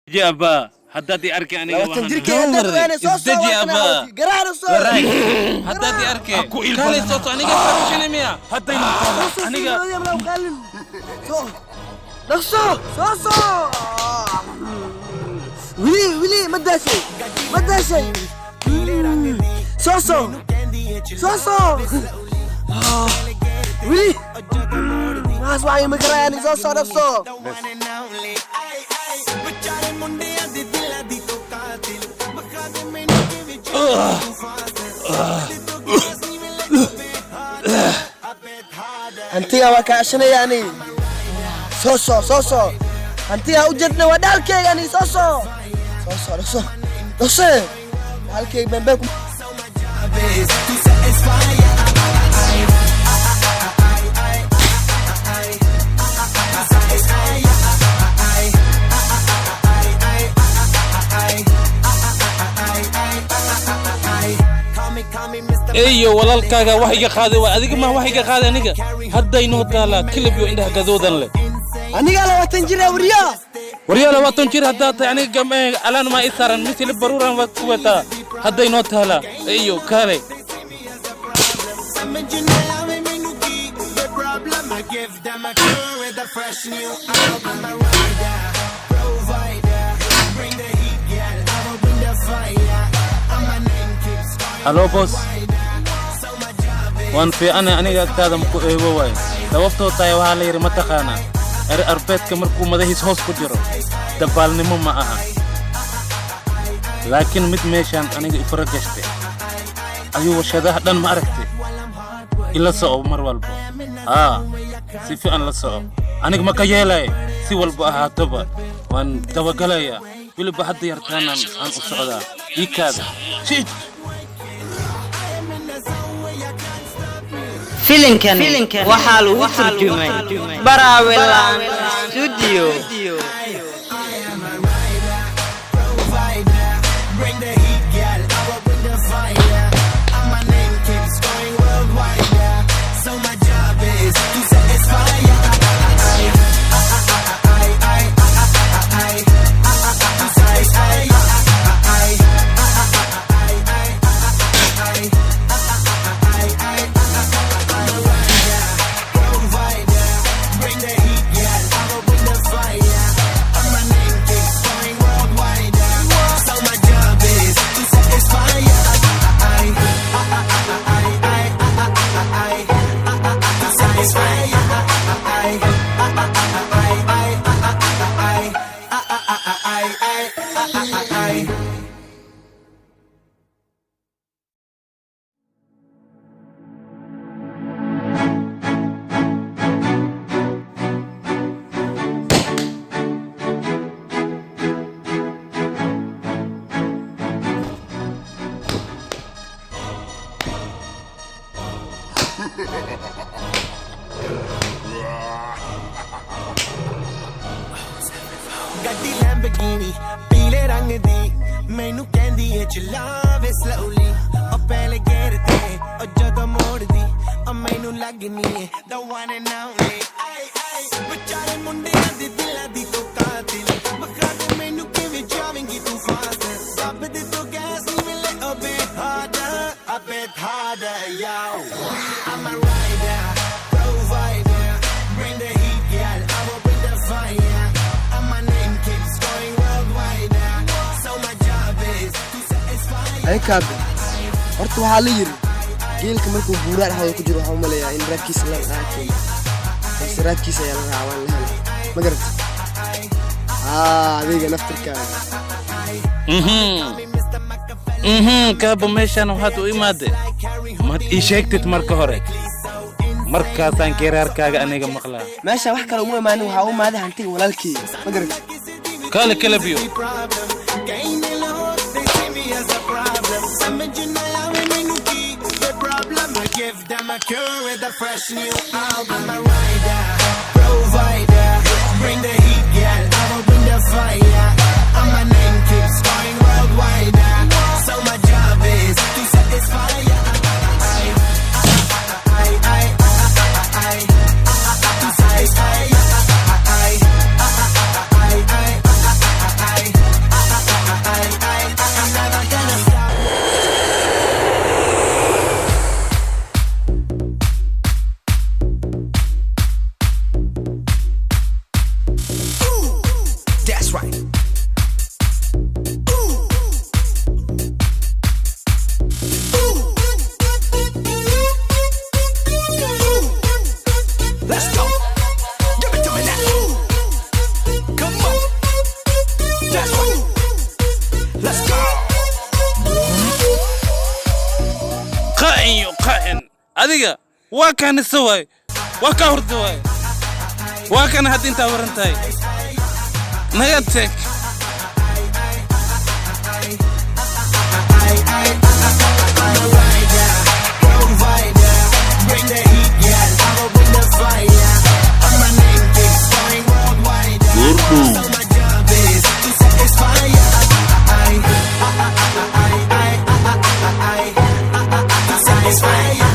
يا أبا حداتي أركي أنا استجي أبا حداتي أركي كالي صوت أنا قاعد شنو ميا حتى أنا نقصو ولي ما داشي صوصو ولي ما اسمعي مكراني صوصو نقصو انتي وكاشني يعني صوصو انتي وجدنا ودالك يعني صوصو دالك بنبكم ايوه walaalkaaga wax iga qaaday waa adiga ma wax iga qaaday aniga hadda inoo taala kilib iyo indhaha gadoodan leh aniga 20 jir wariya 20 jir hadda tahay aniga alaan ma isaran misli baruuran waa kuwata hadda inoo taala iyo kale Hello boss وان في أنا كذا مكوه واي دوفتو تايو هالي رمتخانا أربيت كمركو مدهيس هوس كجرو دبالني مو معها لكن مت ميشان أنا إفرقشتي أيوة شده دان ما عرفتي إلا صعب مروالبو سيفي أنا لصعب أنا ما كيالاي سي والبو هاتبا وان توقلايا بلي بحد يرتانا عن السعودة يكاد شيت فيلنكن وحالو ترجمي براويلان ستوديو Gaddi Lamborghini, pile rang di, mainu kendi hai chalaave slowly. O pehle gerte, o jado mod di, o mainu lagni hai the one and only. Bechare munde di dila di to kaatil, bakhade mainu kive javengi tu fast. Ab de to gas ni mile a bit harder, yo. I'm a rider, provider, bring the heat, girl. I will bring the fire. أي كابل أرتو حالير جيل كمان كبورات هذا كجرو هم ليا إن ركيس لنا أكيد بس ركيس يا لنا عوان لهلا ما قررت ذيك نفتر كابل كابو ميشان وهاتو إمادة ما إيشيكتت مركه هوري مركه سانكيرار كاغا أنيغا مقلا ماشي وحكا لو مو مانو هاو ماذا هنتي ولا الكي ما قررت كالي كلبيو Give them a cure with a fresh new album. A rider, provider, bring the heat, girl. I will bring the fire. And my name keeps going worldwide. So my job is to satisfy ya. To satisfy ya. adiga waa kaan isaway waa ka hordaway waa kan had inta warantay naga tag Bring the heat, yeah. I will bring the fire. My name keeps going worldwide. So my job is to satisfy ya. To satisfy ya.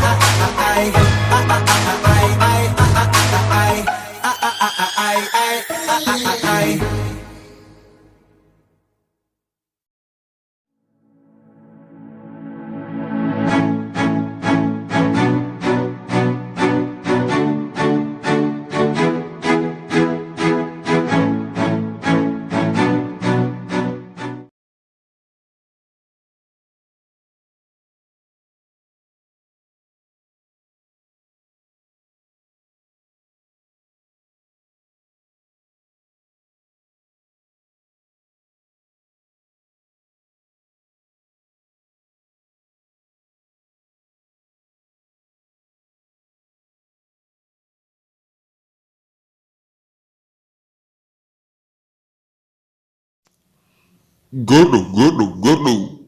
GOOR.